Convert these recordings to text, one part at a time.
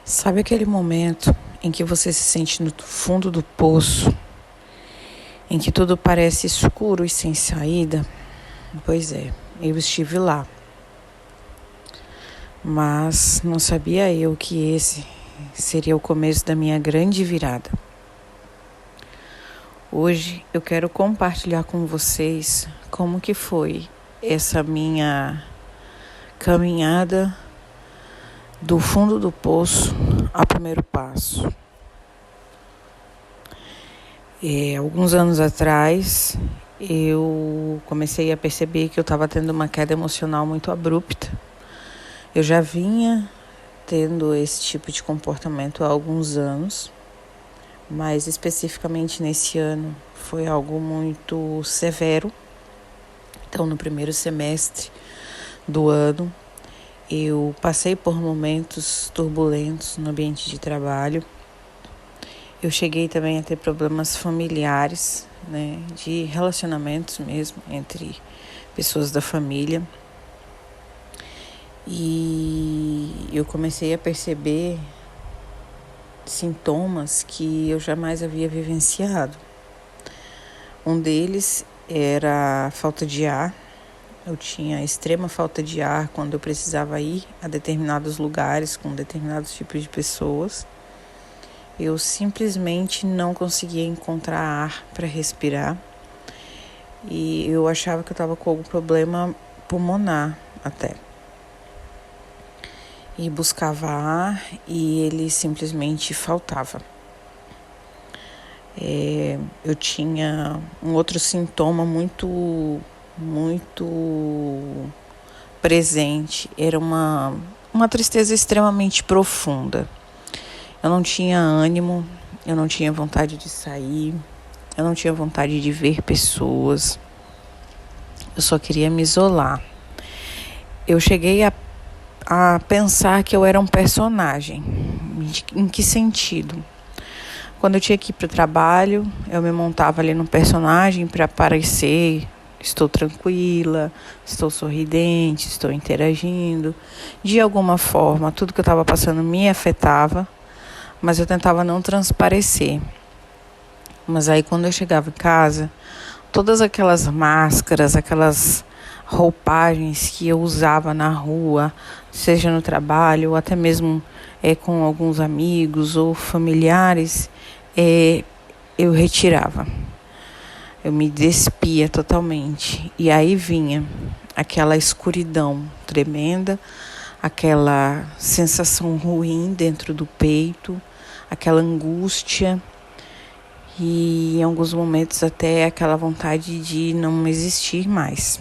Sabe aquele momento em que você se sente no fundo do poço, em que tudo parece escuro e sem saída? Pois é, eu estive lá. Mas não sabia eu que esse seria o começo da minha grande virada. Hoje eu quero compartilhar com vocês como que foi essa minha caminhada do fundo do poço ao primeiro passo. Alguns anos atrás, eu comecei a perceber que eu estava tendo uma queda emocional muito abrupta. Eu já vinha tendo esse tipo de comportamento há alguns anos, mas especificamente nesse ano foi algo muito severo. Então, no primeiro semestre do ano, eu passei por momentos turbulentos no ambiente de trabalho. Eu cheguei também a ter problemas familiares, de relacionamentos mesmo entre pessoas da família. E eu comecei a perceber sintomas que eu jamais havia vivenciado. Um deles era a falta de ar. Eu tinha extrema falta de ar quando eu precisava ir a determinados lugares com determinados tipos de pessoas. Eu simplesmente não conseguia encontrar ar para respirar. E eu achava que eu estava com algum problema pulmonar até. E buscava ar e ele simplesmente faltava. Eu tinha um outro sintoma muito presente. Era uma tristeza extremamente profunda. Eu não tinha ânimo, eu não tinha vontade de sair, eu não tinha vontade de ver pessoas. Eu só queria me isolar. Eu cheguei a pensar que eu era um personagem. Em que sentido? Quando eu tinha que ir para o trabalho, eu me montava ali no personagem para parecer: estou tranquila, estou sorridente, estou interagindo. De alguma forma, tudo que eu estava passando me afetava, mas eu tentava não transparecer. Mas aí quando eu chegava em casa, todas aquelas máscaras, aquelas roupagens que eu usava na rua, seja no trabalho ou até mesmo com alguns amigos ou familiares, eu retirava. Eu me despia totalmente. E aí vinha aquela escuridão tremenda, aquela sensação ruim dentro do peito, aquela angústia e em alguns momentos até aquela vontade de não existir mais.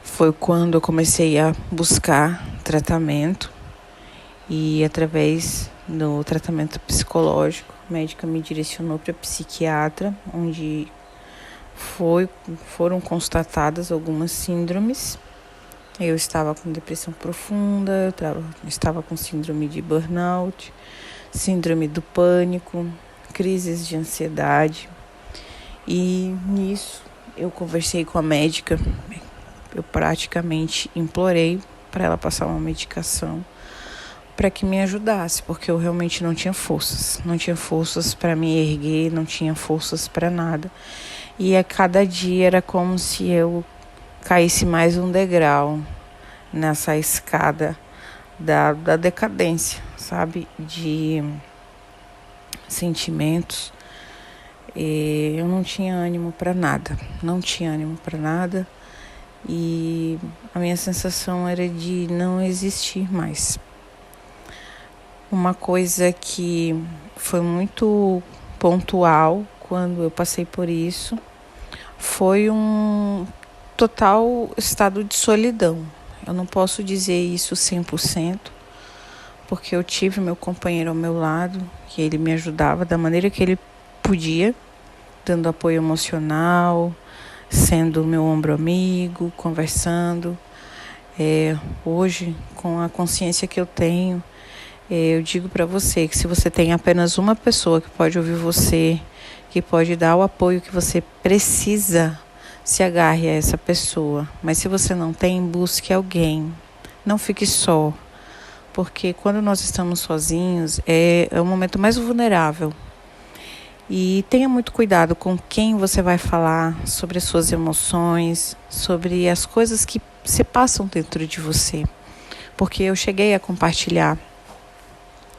Foi quando eu comecei a buscar tratamento e através do tratamento psicológico, a médica me direcionou para psiquiatra, onde foram constatadas algumas síndromes. Eu estava com depressão profunda, eu estava com síndrome de burnout, síndrome do pânico, crises de ansiedade. E nisso eu conversei com a médica, eu praticamente implorei para ela passar uma medicação para que me ajudasse, porque eu realmente não tinha forças para me erguer, não tinha forças para nada. E a cada dia era como se eu caísse mais um degrau nessa escada da decadência, sabe? De sentimentos. E eu não tinha ânimo para nada. E a minha sensação era de não existir mais. Uma coisa que foi muito pontual quando eu passei por isso foi um total estado de solidão. Eu não posso dizer isso 100%, porque eu tive meu companheiro ao meu lado, que ele me ajudava da maneira que ele podia, dando apoio emocional, sendo meu ombro amigo, conversando. Hoje, com a consciência que eu tenho, eu digo para você que se você tem apenas uma pessoa que pode ouvir você, que pode dar o apoio que você precisa, se agarre a essa pessoa. Mas se você não tem, busque alguém. Não fique só. porque quando nós estamos sozinhos é o momento mais vulnerável. E tenha muito cuidado com quem você vai falar sobre as suas emoções, sobre as coisas que se passam dentro de você. Porque eu cheguei a compartilhar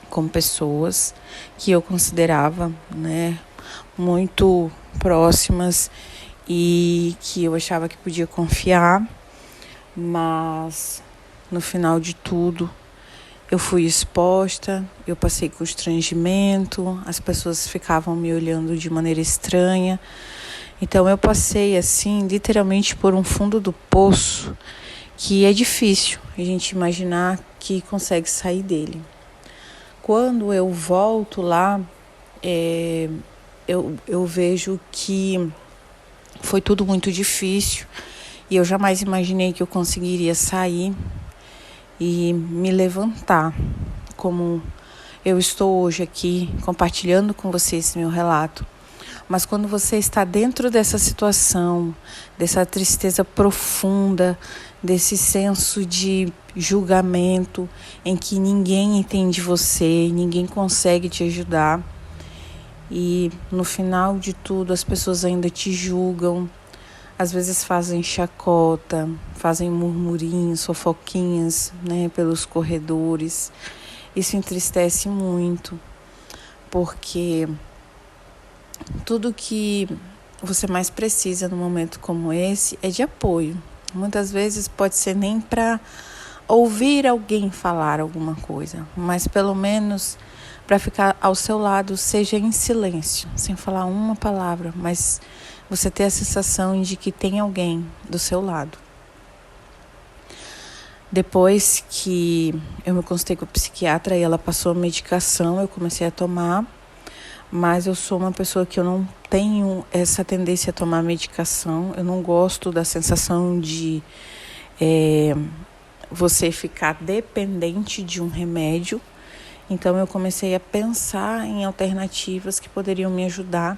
com pessoas que eu considerava, né, muito próximas e que eu achava que podia confiar, mas no final de tudo eu fui exposta, eu passei constrangimento, as pessoas ficavam me olhando de maneira estranha. Então eu passei assim, literalmente por um fundo do poço que é difícil a gente imaginar que consegue sair dele. Quando eu volto lá, eu vejo que foi tudo muito difícil e eu jamais imaginei que eu conseguiria sair e me levantar, como eu estou hoje aqui compartilhando com você esse meu relato. Mas quando você está dentro dessa situação, dessa tristeza profunda, desse senso de julgamento em que ninguém entende você, ninguém consegue te ajudar, e no final de tudo as pessoas ainda te julgam, às vezes fazem chacota, fazem murmurinhos, fofoquinhas, né, pelos corredores. Isso entristece muito, porque tudo que você mais precisa num momento como esse é de apoio. Muitas vezes pode ser nem para ouvir alguém falar alguma coisa, mas pelo menos para ficar ao seu lado, seja em silêncio, sem falar uma palavra, mas você ter a sensação de que tem alguém do seu lado. Depois que eu me consultei com a psiquiatra e ela passou a medicação, eu comecei a tomar, mas eu sou uma pessoa que eu não tenho essa tendência a tomar medicação. Eu não gosto da sensação de você ficar dependente de um remédio. Então eu comecei a pensar em alternativas que poderiam me ajudar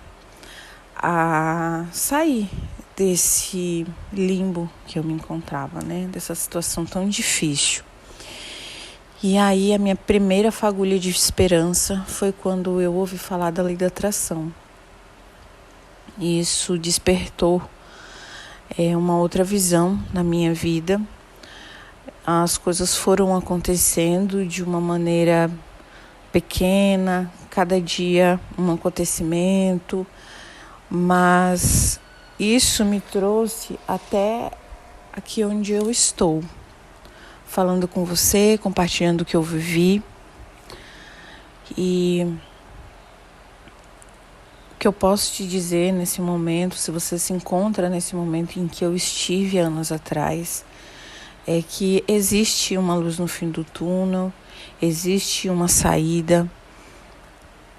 a sair desse limbo que eu me encontrava, né? Dessa situação tão difícil. E aí a minha primeira fagulha de esperança foi quando eu ouvi falar da lei da atração. E isso despertou uma outra visão na minha vida. As coisas foram acontecendo de uma maneira pequena, cada dia um acontecimento, mas isso me trouxe até aqui onde eu estou, falando com você, compartilhando o que eu vivi. E o que eu posso te dizer nesse momento, se você se encontra nesse momento em que eu estive anos atrás, é que existe uma luz no fim do túnel, existe uma saída.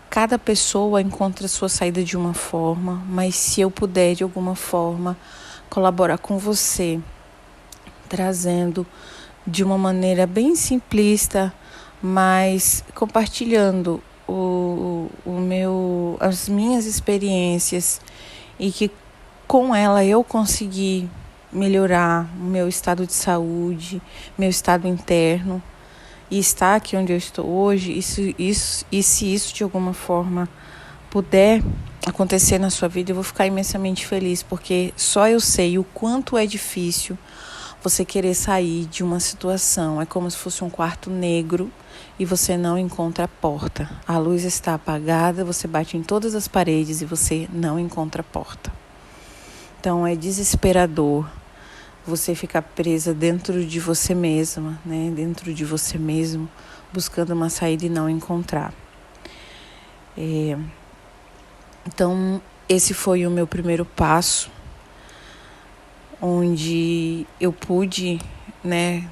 Cada pessoa encontra a sua saída de uma forma, mas se eu puder de alguma forma colaborar com você, trazendo de uma maneira bem simplista, mas compartilhando as minhas experiências, e que com ela eu consegui melhorar o meu estado de saúde, meu estado interno, e estar aqui onde eu estou hoje, e se isso de alguma forma puder acontecer na sua vida, eu vou ficar imensamente feliz, porque só eu sei o quanto é difícil você querer sair de uma situação. É como se fosse um quarto negro e você não encontra a porta. A luz está apagada, você bate em todas as paredes e você não encontra a porta. Então é desesperador você ficar presa dentro de você mesma, né? Dentro de você mesmo, buscando uma saída e não encontrar. Então, esse foi o meu primeiro passo, onde eu pude, né,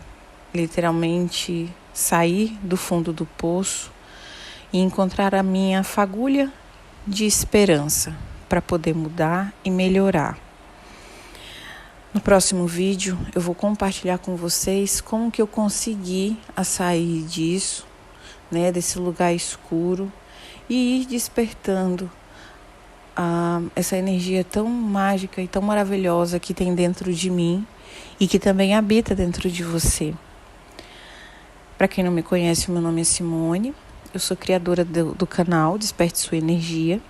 literalmente sair do fundo do poço e encontrar a minha fagulha de esperança para poder mudar e melhorar. No próximo vídeo eu vou compartilhar com vocês como que eu consegui sair disso, né, desse lugar escuro, e ir despertando essa energia tão mágica e tão maravilhosa que tem dentro de mim e que também habita dentro de você. Para quem não me conhece, meu nome é Simone. Eu sou criadora do canal Desperte Sua Energia,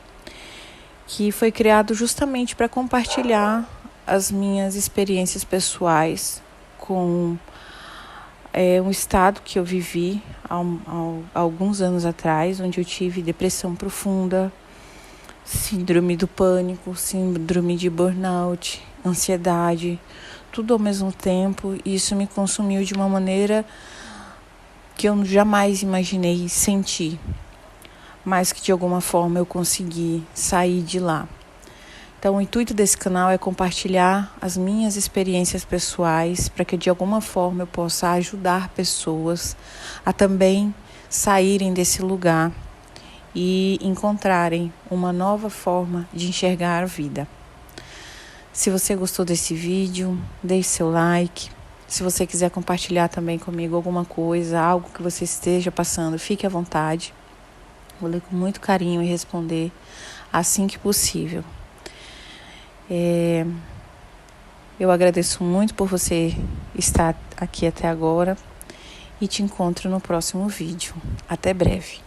que foi criado justamente para compartilhar as minhas experiências pessoais com um estado que eu vivi há alguns anos atrás, onde eu tive depressão profunda, síndrome do pânico, síndrome de burnout, ansiedade, tudo ao mesmo tempo. E isso me consumiu de uma maneira que eu jamais imaginei sentir, mas que de alguma forma eu consegui sair de lá. Então, o intuito desse canal é compartilhar as minhas experiências pessoais para que de alguma forma eu possa ajudar pessoas a também saírem desse lugar e encontrarem uma nova forma de enxergar a vida. Se você gostou desse vídeo, deixe seu like. Se você quiser compartilhar também comigo alguma coisa, algo que você esteja passando, fique à vontade. Vou ler com muito carinho e responder assim que possível. Eu agradeço muito por você estar aqui até agora e te encontro no próximo vídeo. Até breve.